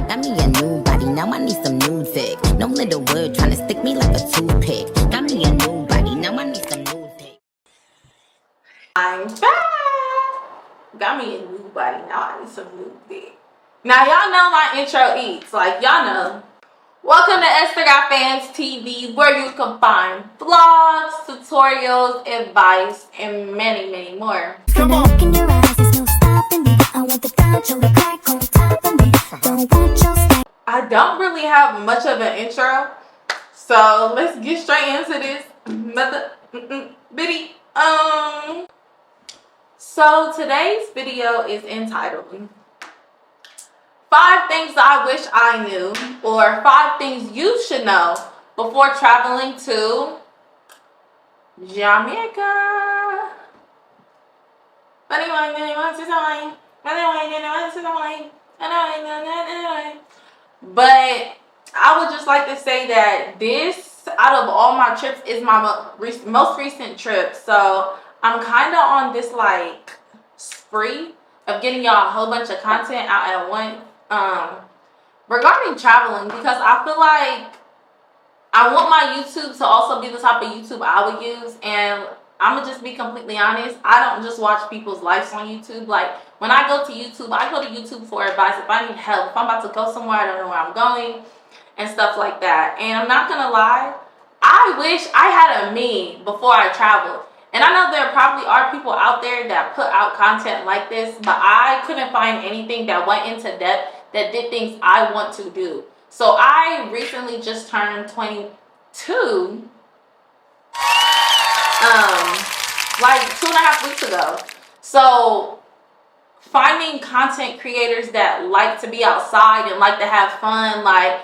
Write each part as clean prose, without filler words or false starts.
Got me a new body, now I need some new dick. No little word trying to stick me like a toothpick. Got me a new body, now I need some new dick. I'm back. Got me a new body, now I need some new dick. Now y'all know my intro eats, like y'all know. Welcome to Esther Got Fans TV, where you can find vlogs, tutorials, advice, and many, many more. Come on. Look in your eyes, there's no stopping me. I want the gaucho to crack on top of me. Don't want your snack. I don't really have much of an intro, so let's get straight into this bitty. So today's video is entitled 5 things I wish I knew, or 5 things you should know before traveling to Jamaica. But I would just like to say that this, out of all my trips, is my most recent trip. So I'm kind of on this like spree of getting y'all a whole bunch of content out at once regarding traveling, because I feel like I want my YouTube to also be the type of YouTube I would use. And I'm gonna just be completely honest, I don't just watch people's lives on YouTube. Like when I go to YouTube, I go to YouTube for advice. If I need help, if I'm about to go somewhere, I don't know where I'm going and stuff like that. And I'm not gonna lie, I wish I had a me before I traveled. And I know there probably are people out there that put out content like this, but I couldn't find anything that went into depth that did things I want to do. So I recently just turned 22, like 2.5 weeks ago. So finding content creators that like to be outside and like to have fun, like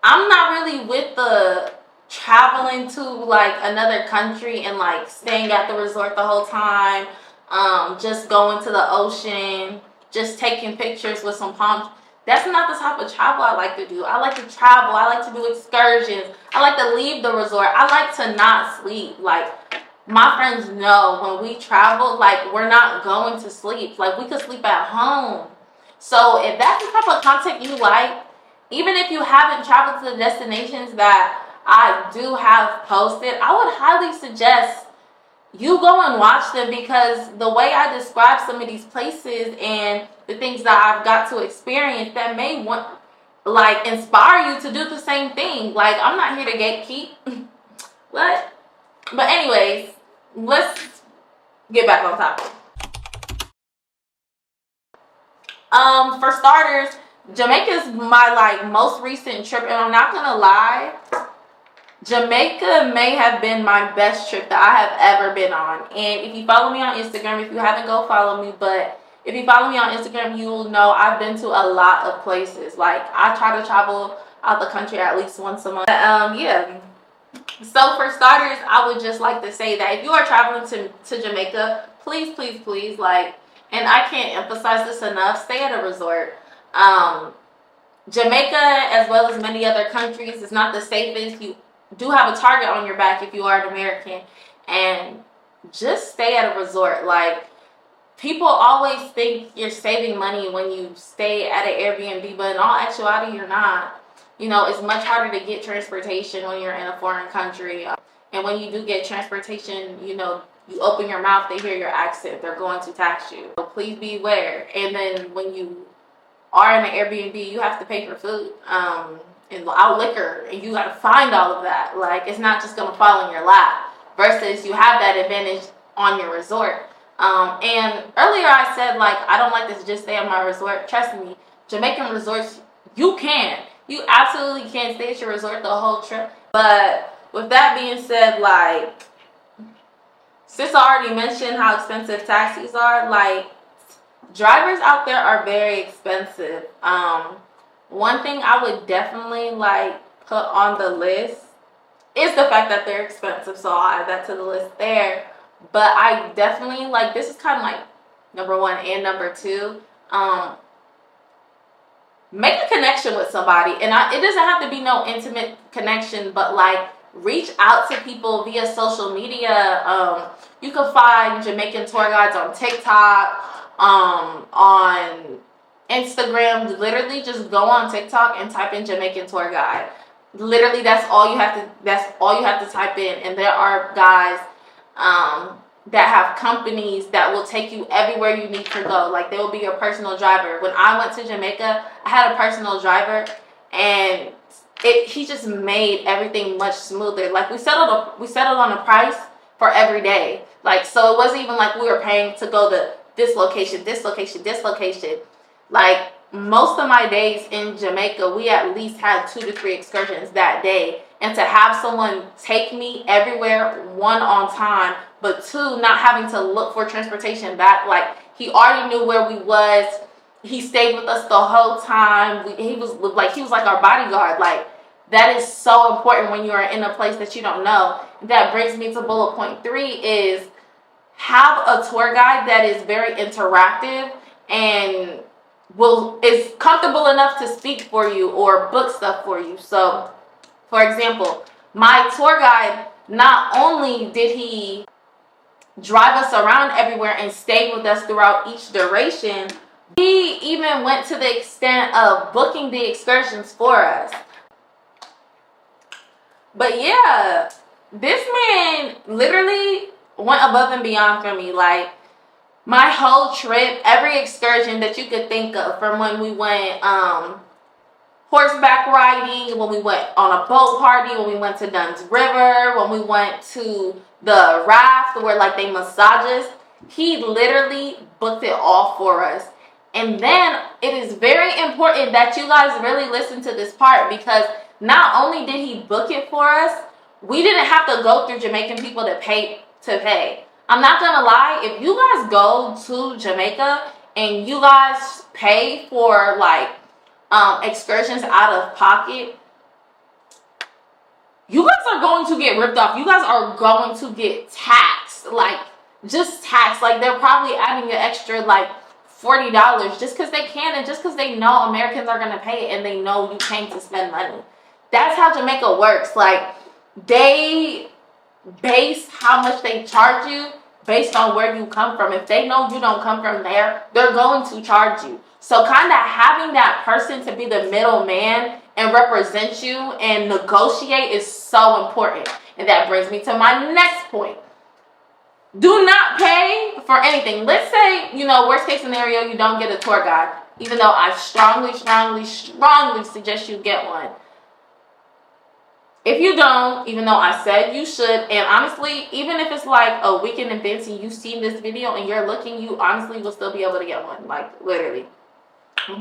I'm not really with the traveling to like another country and like staying at the resort the whole time, just going to the ocean, just taking pictures with some palm. That's not the type of travel I like to do. I like to travel. I like to do excursions. I like to leave the resort. I like to not sleep. Like my friends know when we travel, like we're not going to sleep. Like we could sleep at home. So if that's the type of content you like, even if you haven't traveled to the destinations that I do have posted, I would highly suggest you go and watch them, because the way I describe some of these places and the things that I've got to experience, that may want like inspire you to do the same thing. Like I'm not here to gatekeep. What? But anyways, let's get back on topic. For starters, Jamaica is my like most recent trip, and I'm not gonna lie, Jamaica may have been my best trip that I have ever been on. And if you follow me on Instagram, if you haven't, go follow me. But if you follow me on Instagram, you will know I've been to a lot of places. Like I try to travel out the country at least once a month. Yeah. So for starters, I would just like to say that if you are traveling to Jamaica, please, please, please, like, and I can't emphasize this enough, stay at a resort. Jamaica, as well as many other countries, is not the safest. You do have a target on your back if you are an American, and just stay at a resort. Like people always think you're saving money when you stay at an Airbnb, but in all actuality you're not. You know, it's much harder to get transportation when you're in a foreign country, and when you do get transportation, you know, you open your mouth, they hear your accent, they're going to tax you. So please beware. And then when you are in an Airbnb, you have to pay for food and out liquor, and you got to find all of that. Like it's not just gonna fall in your lap, versus you have that advantage on your resort. And earlier I said like I don't like to just stay at my resort. Trust me, Jamaican resorts, you absolutely can stay at your resort the whole trip. But with that being said, like since I already mentioned how expensive taxis are, like drivers out there are very expensive. One thing I would definitely like put on the list is the fact that they're expensive, so I'll add that to the list there. But I definitely like, this is kind of like number 1 and number 2. Make a connection with somebody, and it doesn't have to be no intimate connection, but like reach out to people via social media. You can find Jamaican tour guides on TikTok, on Instagram, literally just go on TikTok and type in Jamaican tour guide. Literally, that's all you have to type in, and there are guys that have companies that will take you everywhere you need to go. Like, they will be your personal driver. When I went to Jamaica, I had a personal driver, and he just made everything much smoother. Like, we settled on a price for every day. Like, so it wasn't even like we were paying to go to this location, this location, this location. Like, most of my days in Jamaica, we at least had 2 to 3 excursions that day. And to have someone take me everywhere, 1, on time, but 2, not having to look for transportation back. Like, he already knew where we was. He stayed with us the whole time. He was like our bodyguard. Like, that is so important when you are in a place that you don't know. That brings me to bullet point 3 is have a tour guide that is very interactive and is comfortable enough to speak for you or book stuff for you. So, for example, my tour guide, not only did he drive us around everywhere and stay with us throughout each duration, he even went to the extent of booking the excursions for us. But yeah, this man literally went above and beyond for me. Like, my whole trip, every excursion that you could think of, from when we went horseback riding, when we went on a boat party, when we went to Dunn's River, when we went to the raft where like they massage us, he literally booked it all for us. And then it is very important that you guys really listen to this part, because not only did he book it for us, we didn't have to go through Jamaican people to pay. I'm not gonna lie, if you guys go to Jamaica and you guys pay for like excursions out of pocket, you guys are going to get ripped off. You guys are going to get taxed, like just taxed. Like, they're probably adding an extra like $40 just because they can, and just because they know Americans are gonna pay it and they know you came to spend money. That's how Jamaica works. Like, they base how much they charge you based on where you come from. If they know you don't come from there, they're going to charge you. So kind of having that person to be the middleman and represent you and negotiate is so important. And that brings me to my next point. Do not pay for anything. Let's say, worst case scenario, you don't get a tour guide, even though I strongly suggest you get one. If you don't, even though I said you should, and honestly, even if it's like a weekend event and you've seen this video and you're looking, you honestly will still be able to get one, like literally.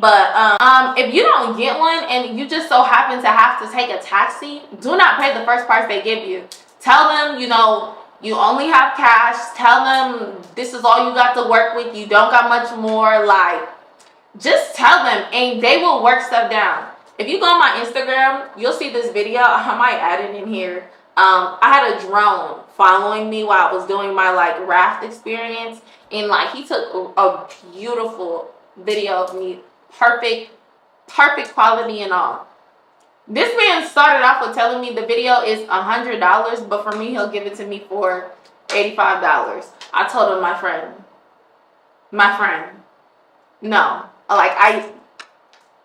But if you don't get one and you just so happen to have to take a taxi, do not pay the first price they give you. Tell them, you only have cash. Tell them this is all you got to work with. You don't got much more. Like, just tell them, and they will work stuff down. If you go on my Instagram, you'll see this video. I might add it in here. I had a drone following me while I was doing my like raft experience, and like he took a beautiful video of me, perfect quality and all. This man started off with telling me the video is $100, but for me, he'll give it to me for $85. I told him, my friend, no,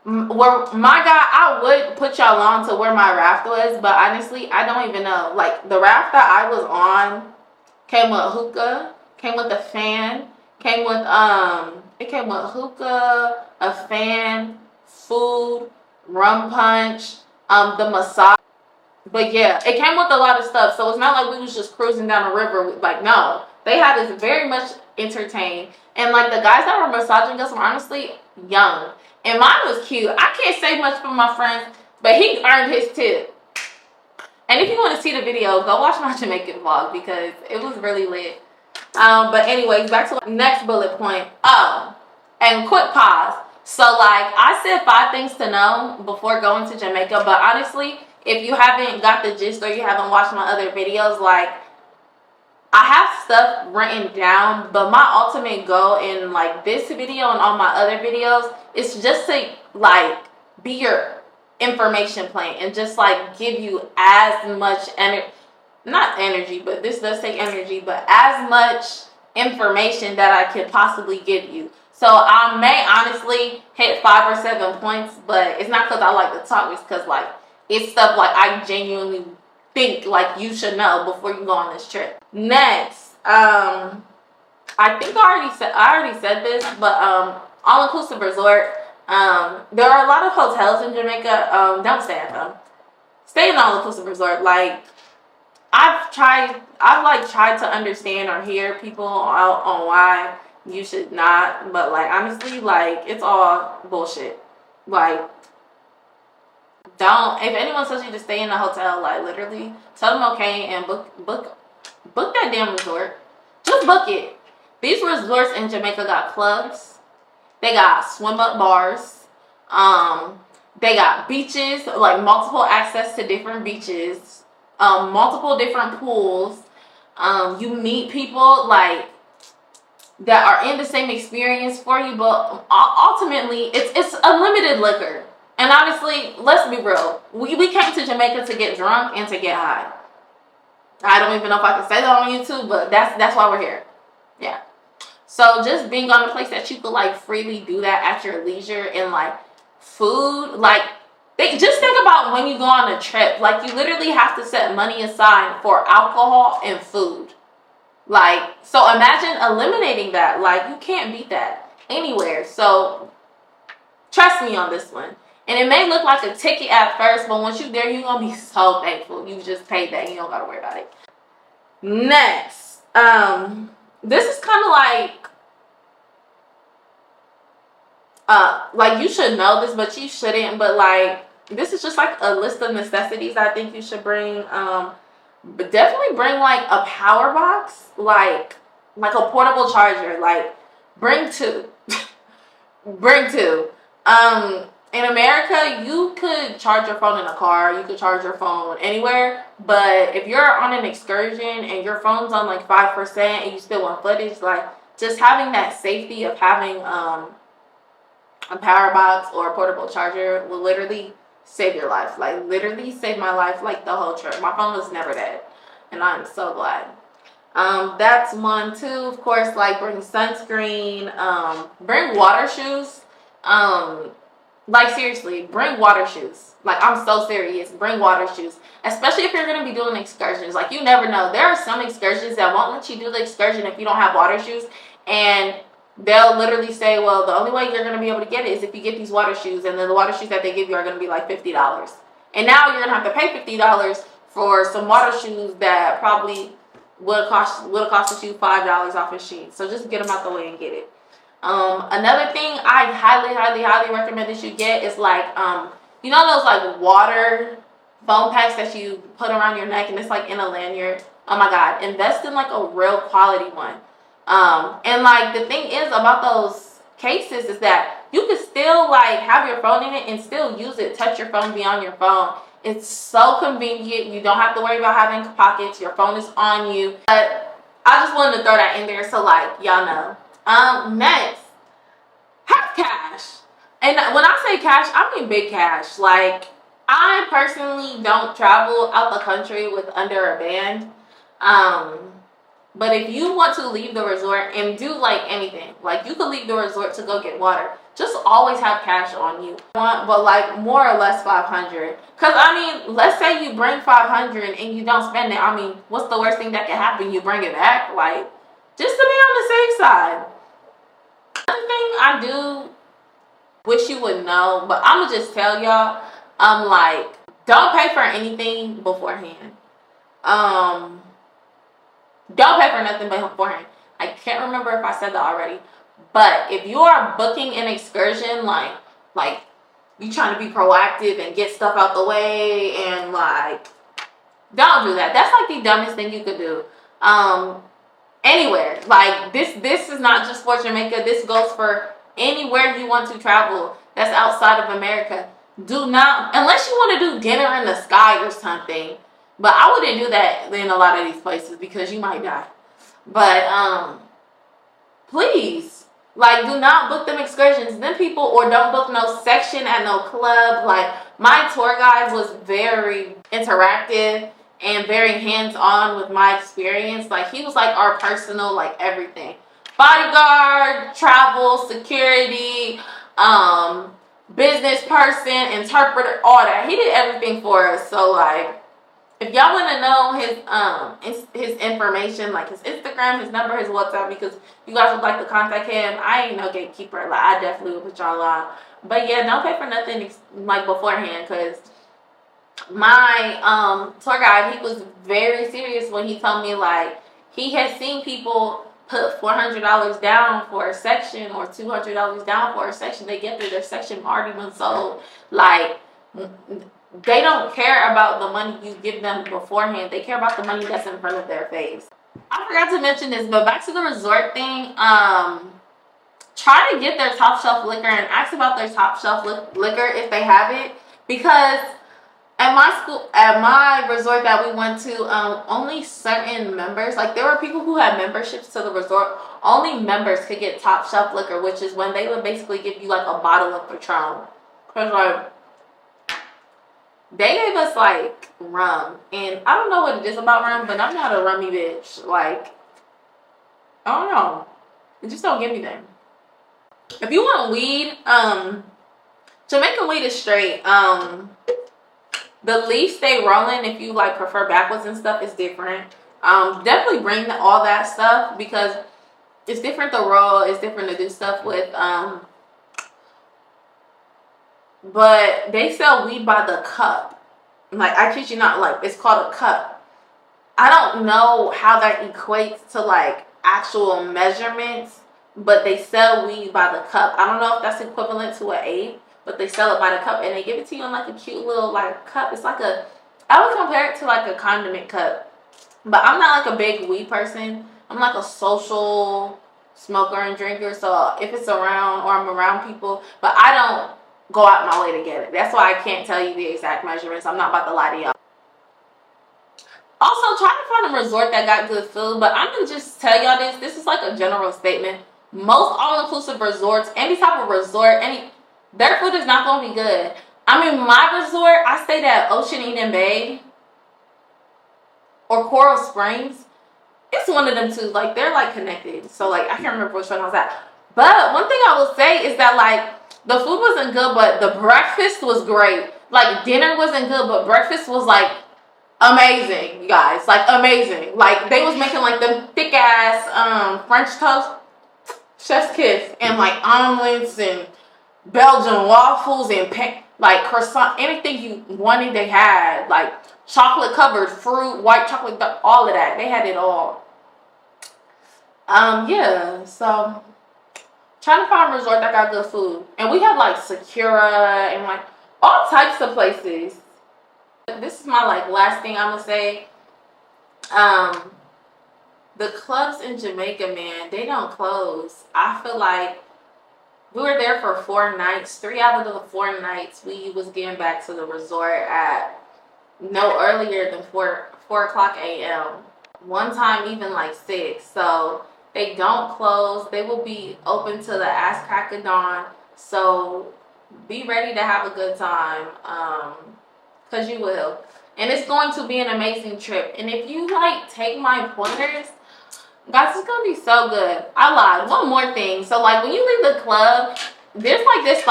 where my guy, I would put y'all on to where my raft was, but honestly, I don't even know. Like, the raft that I was on came with hookah, came with a fan, came with hookah, a fan, food, rum punch, the massage. But yeah, it came with a lot of stuff, so it's not like we was just cruising down a river. Like, no, they had us very much entertained, and like the guys that were massaging us were honestly young. And mine was cute. I can't say much for my friends, but he earned his tip. And if you want to see the video, go watch my Jamaican vlog because it was really lit. But anyways, back to the next bullet point. And quick pause. So like I said 5 things to know before going to Jamaica. But honestly, if you haven't got the gist or you haven't watched my other videos, like I have stuff written down, but my ultimate goal in like this video and all my other videos is just to like be your information plan and just like give you as much not energy, but this does take energy, but as much information that I could possibly give you. So I may honestly hit 5 or 7 points, but it's not because I like to talk. It's because like it's stuff like I genuinely think like you should know before you go on this trip. Next, I think I already said this, but all inclusive resort. There are a lot of hotels in Jamaica. Don't stay at them. Stay in an all inclusive resort. Like I've tried to understand or hear people out on why you should not, but like honestly, like it's all bullshit. Like don't, if anyone tells you to stay in a hotel, like literally tell them okay and book that damn resort. Just book it. These resorts in Jamaica got clubs. They got swim up bars. They got beaches, like multiple access to different beaches, multiple different pools. You meet people like that are in the same experience for you, but ultimately it's unlimited liquor. And honestly, let's be real. We came to Jamaica to get drunk and to get high. I don't even know if I can say that on YouTube, but that's why we're here. Yeah. So just being on a place that you could like freely do that at your leisure, and like food, like just think about when you go on a trip. Like you literally have to set money aside for alcohol and food. Like, so imagine eliminating that. Like you can't beat that anywhere. So trust me on this one. And it may look like a ticket at first, but once you're there, you're gonna be so thankful you just paid that. You don't gotta worry about it. Next, this is kind of like you should know this, but you shouldn't. But like this is just like a list of necessities I think you should bring. But definitely bring like a power box, like a portable charger. Like bring two, bring two. In America, you could charge your phone in a car. You could charge your phone anywhere. But if you're on an excursion and your phone's on like 5% and you still want footage, like just having that safety of having a power box or a portable charger will literally save your life. Like literally saved my life like the whole trip. My phone was never dead, and I'm so glad. That's one. Two, of course, like bring sunscreen. Bring water shoes. Like seriously, bring water shoes. Like I'm so serious. Bring water shoes, especially if you're gonna be doing excursions. Like you never know. There are some excursions that won't let you do the excursion if you don't have water shoes, and they'll literally say, well, the only way you're gonna be able to get it is if you get these water shoes, and then the water shoes that they give you are gonna be like $50. And now you're gonna have to pay $50 for some water shoes that probably would have cost you $5 off a sheet. So just get them out the way and get it. Another thing I highly recommend that you get is like, you know those like water foam packs that you put around your neck and it's like in a lanyard? Oh my God, invest in like a real quality one. And like the thing is about those cases is that you can still like have your phone in it and still use it, touch your phone, be on your phone. It's so convenient. You don't have to worry about having pockets. Your phone is on you. But I just wanted to throw that in there so like y'all know. Next, have cash. And when I say cash, I mean big cash. Like, I personally don't travel out the country with under a band. But if you want to leave the resort and do like anything, like you could leave the resort to go get water, just always have cash on you. But like more or less 500. Cause I mean, let's say you bring 500 and you don't spend it. I mean, what's the worst thing that can happen? You bring it back, like just to be on the safe side. Another thing I do wish you would know, but I'ma just tell y'all, like don't pay for anything beforehand. Don't pay for nothing beforehand. I can't remember if I said that already. But if you are booking an excursion, like you trying to be proactive and get stuff out the way, and like don't do that. That's like the dumbest thing you could do. Anywhere. Like this is not just for Jamaica. This goes for anywhere you want to travel that's outside of America. Do not, unless you want to do dinner in the sky or something. But I wouldn't do that in a lot of these places because you might die. But please, like, do not book them excursions. Them people, or don't book no section at no club. Like, my tour guide was very interactive and very hands-on with my experience. Like, he was like our personal, like, everything. bodyguard, travel, security, business person, interpreter, all that. He did everything for us. So like, if y'all want to know his information, like his Instagram, his number, his WhatsApp, because you guys would like to contact him, I ain't no gatekeeper. Like, I definitely will put y'all on. But yeah, don't pay for nothing like beforehand, because my tour guide, he was very serious when he told me like he had seen people put $400 down for a section or $200 down for a section. They get through their section already been sold. Like, they don't care about the money you give them beforehand. They care about the money that's in front of their face. I forgot to mention this, but back to the resort thing. Try to get their top shelf liquor and ask about their top shelf liquor if they have it, because at my resort that we went to, only certain members, like there were people who had memberships to the resort, only members could get top shelf liquor, which is when they would basically give you like a bottle of Patron. Cause like, they gave us like rum, and I don't know what it is about rum, but I'm not a rummy bitch. Like, I don't know, it just don't give me that. If you want weed, Jamaican weed is straight. The leaf stay rolling. If you like prefer backwoods and stuff, it's different. Definitely bring all that stuff, because it's different to roll. It's different to do stuff with. But they sell weed by the cup. Like, I kid you not, like, it's called a cup. I don't know how that equates to like actual measurements, but they sell weed by the cup. I don't know if that's equivalent to an eighth, but they sell it by the cup, and they give it to you in like a cute little like cup. It's like I would compare it to like a condiment cup, but I'm not like a big weed person. I'm like a social smoker and drinker, so if it's around or I'm around people, but I don't go out my way to get it. That's why I can't tell you the exact measurements. I'm not about to lie to y'all. Also, try to find a resort that got good food, but I'm gonna just tell y'all this. This is like a general statement. Most all-inclusive resorts, any type of resort, their food is not gonna be good. I mean, my resort, I stayed at Ocean Eden Bay or Coral Springs. It's one of them two. Like, they're like connected. So like, I can't remember which one I was at. But one thing I will say is that like, the food wasn't good, but the breakfast was great. Like, dinner wasn't good, but breakfast was like amazing, you guys. Like, amazing. Like, they was making like them thick ass French toast, chef's kiss, and like omelets and Belgian waffles and like croissant, anything you wanted they had. Like chocolate covered fruit, white chocolate, all of that. They had it all. Yeah, so trying to find a resort that got good food. And we had like Sakura and like all types of places. This is my like last thing I'm gonna say. The clubs in Jamaica, man, they don't close. I feel like we were there for 4 nights. 3 out of the 4 nights we was getting back to the resort at no earlier than 4 o'clock a.m. One time even like 6. So they don't close. They will be open to the ass crack of dawn. So be ready to have a good time, because you will. And it's going to be an amazing trip. And if you like take my pointers, guys, it's gonna be so good. I lied. One more thing. So like, when you leave the club, there's this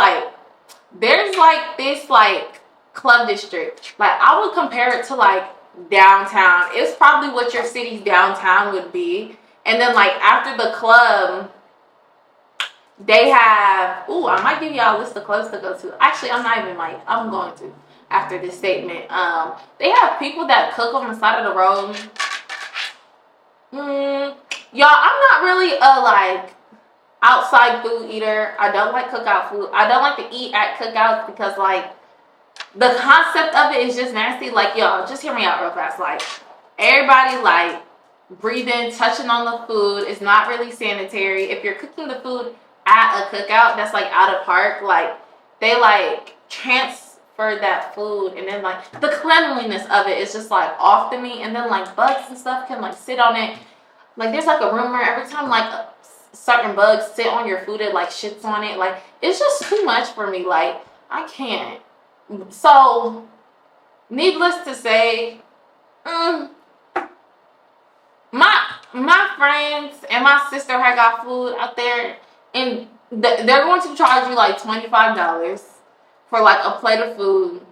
club district. Like, I would compare it to like downtown. It's probably what your city's downtown would be. And then like after the club, they have, I might give y'all a list of clubs to go to. Actually, I'm going to after this statement. They have people that cook on the side of the road. Y'all, I'm not really a like outside food eater. I don't like cookout food. I don't like to eat at cookouts because like the concept of it is just nasty. Like, y'all, just hear me out real fast. Like, everybody like breathing, touching on the food is not really sanitary. If you're cooking the food at a cookout that's like out of park, like they like transfer that food, and then like the cleanliness of it is just like off to me. And then like bugs and stuff can like sit on it. Like, there's like a rumor every time like certain bugs sit on your food, it like shits on it. Like, it's just too much for me. Like, I can't. So needless to say, my my friends and my sister had got food out there, and they're going to charge you like $25 for like a plate of food,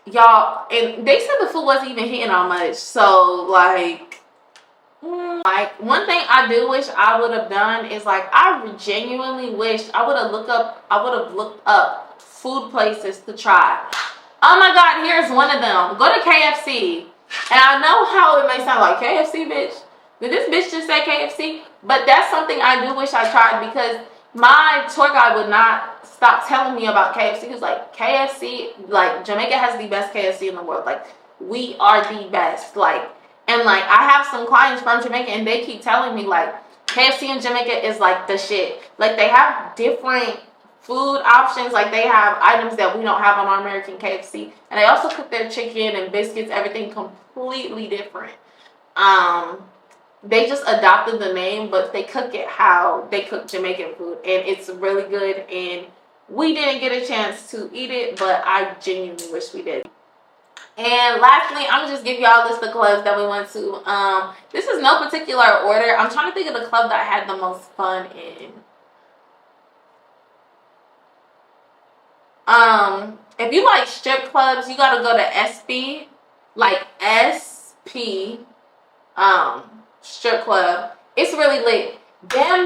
y'all. And they said the food wasn't even hitting on much. So like one thing I do wish I would have done is like I genuinely wish I would have looked up food places to try. Oh my God, here's one of them. Go to KFC. And I know how it may sound like, KFC, bitch. Did this bitch just say KFC? But that's something I do wish I tried, because my tour guide would not stop telling me about KFC. He was like, KFC, like Jamaica has the best KFC in the world. Like, we are the best. Like, and like I have some clients from Jamaica and they keep telling me like KFC in Jamaica is like the shit. Like, they have different food options. Like, they have items that we don't have on our American KFC, and they also cook their chicken and biscuits, everything completely different. They just adopted the name, but they cook it how they cook Jamaican food, and it's really good. And we didn't get a chance to eat it, but I genuinely wish we did. And lastly, I'm gonna just give y'all a list of clubs that we went to. This is no particular order. I'm trying to think of the club that I had the most fun in. If you like strip clubs, you gotta go to SP, like SP, strip club. It's really lit. Them,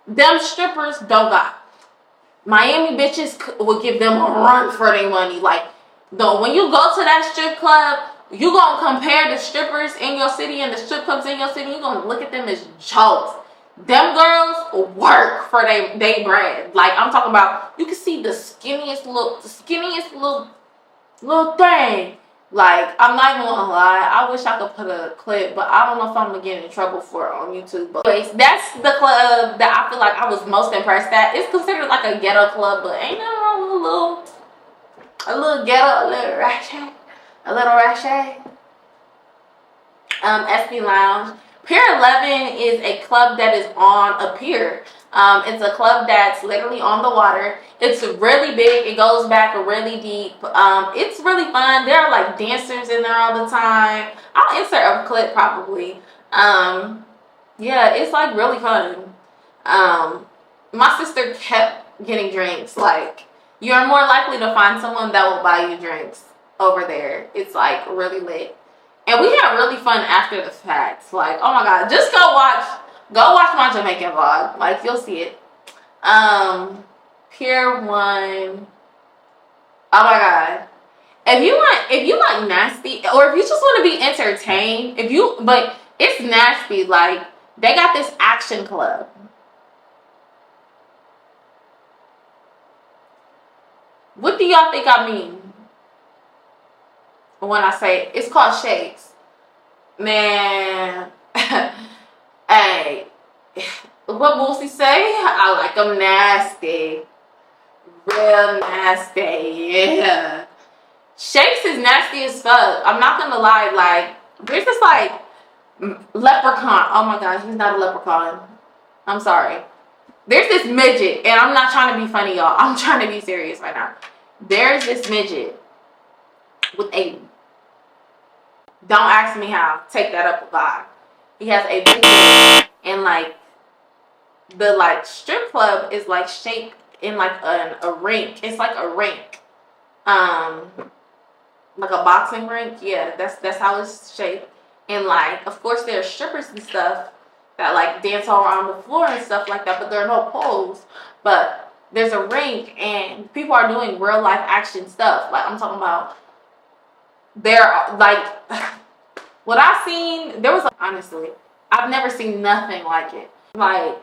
them strippers don't got. Miami bitches will give them a run for their money. Like, though, when you go to that strip club, you gonna compare the strippers in your city and the strip clubs in your city. You gonna look at them as jokes. Them girls work for they bread. Like, I'm talking about, you can see the skinniest little thing. Like, I'm not even gonna lie, I wish I could put a clip, but I don't know if I'm gonna get in trouble for it on YouTube. But anyways, that's the club that I feel like I was most impressed at. It's considered like a ghetto club, but ain't nothing wrong with a little ghetto, a little ratchet. SP Lounge. Pier 11 is a club that is on a pier. It's a club that's literally on the water. It's really big. It goes back really deep. It's really fun. There are like dancers in there all the time. I'll insert a clip probably. Yeah, it's like really fun. My sister kept getting drinks. Like, you're more likely to find someone that will buy you drinks over there. It's like really lit. And we had really fun after the fact. Like, oh my God, just go watch my Jamaican vlog. Like, you'll see it. Pier 1. Oh my God. If you like nasty, or if you just want to be entertained, but it's nasty. Like, they got this action club. What do y'all think I mean when I say it's called Shakes? Man, hey, what Boosie say? I like them nasty, real nasty. Yeah, Shakes is nasty as fuck. I'm not gonna lie. Like, there's this like leprechaun. Oh my God, he's not a leprechaun. I'm sorry. There's this midget, and I'm not trying to be funny, y'all. I'm trying to be serious right now. There's this midget with a, don't ask me how, take that up with God. He has a big head, and like the like strip club is like shaped in like a rink. It's like a rink, like a boxing rink. Yeah, that's how it's shaped. And like, of course, there are strippers and stuff that like dance all around the floor and stuff like that, but there are no poles. But there's a rink, and people are doing real life action stuff. Like, I'm talking about, there, like, what I've seen, there was, like, honestly, I've never seen nothing like it. Like,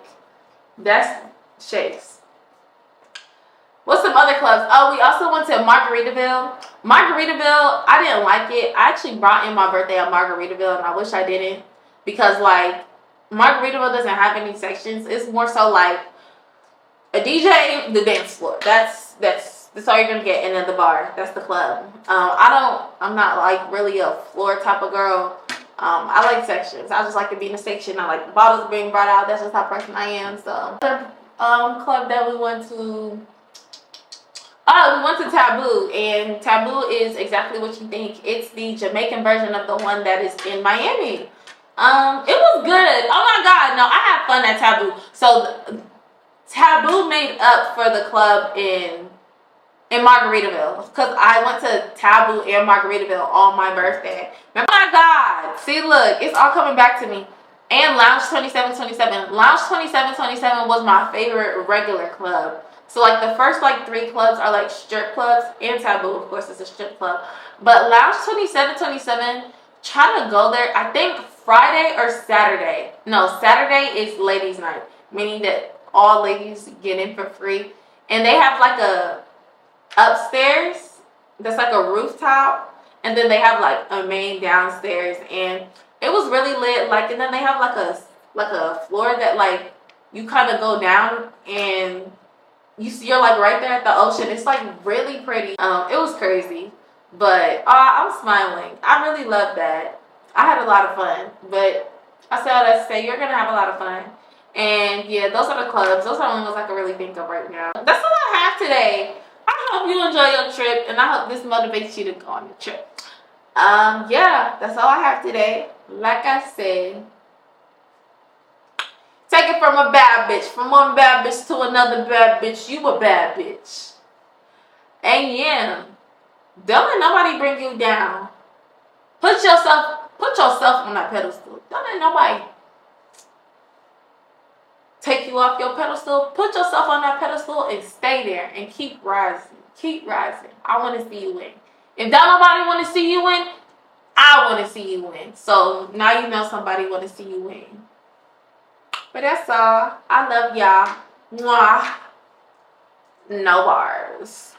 that's Shakes. What's some other clubs? Oh, we also went to Margaritaville. Margaritaville, I didn't like it. I actually brought in my birthday at Margaritaville, and I wish I didn't, because like, Margaritaville doesn't have any sections. It's more so like a DJ, the dance floor. That's all you're gonna get, and then the bar. That's the club. I'm not like really a floor type of girl. I like sections. I just like to be in a section. I like the bottles being brought out. That's just how person I am. So, other club that we went to, Oh, we went to Taboo, and Taboo is exactly what you think. It's the Jamaican version of the one that is in Miami. It was good. Oh my God, no, I had fun at Taboo. So Taboo made up for the club in Margaritaville, because I went to Taboo and Margaritaville on my birthday. Oh my God, see, look, it's all coming back to me. And Lounge 2727. Lounge 2727 was my favorite regular club. So like the first like 3 clubs are like strip clubs, and Taboo of course is a strip club. But Lounge 2727, try to go there. I think Friday or Saturday. No, Saturday is ladies' night, meaning that all ladies get in for free. And they have like a upstairs that's like a rooftop, and then they have like a main downstairs, and it was really lit. Like, and then they have like a floor that like you kind of go down and you're like right there at the ocean. It's like really pretty. It was crazy, but I'm smiling. I really love that. I had a lot of fun, but I said all that to say you're gonna have a lot of fun. And yeah, those are the clubs. Those are the only ones I can really think of right now. That's all I have today. I hope you enjoy your trip, and I hope this motivates you to go on your trip. Yeah, that's all I have today. Like I said, take it from a bad bitch, from one bad bitch to another bad bitch. You a bad bitch. And yeah, don't let nobody bring you down. Put yourself on that pedestal. Don't let nobody take you off your pedestal. Put yourself on that pedestal and stay there and keep rising. Keep rising. I want to see you win. If don't nobody want to see you win, I want to see you win. So now you know somebody want to see you win. But that's all. I love y'all. Mwah. No bars.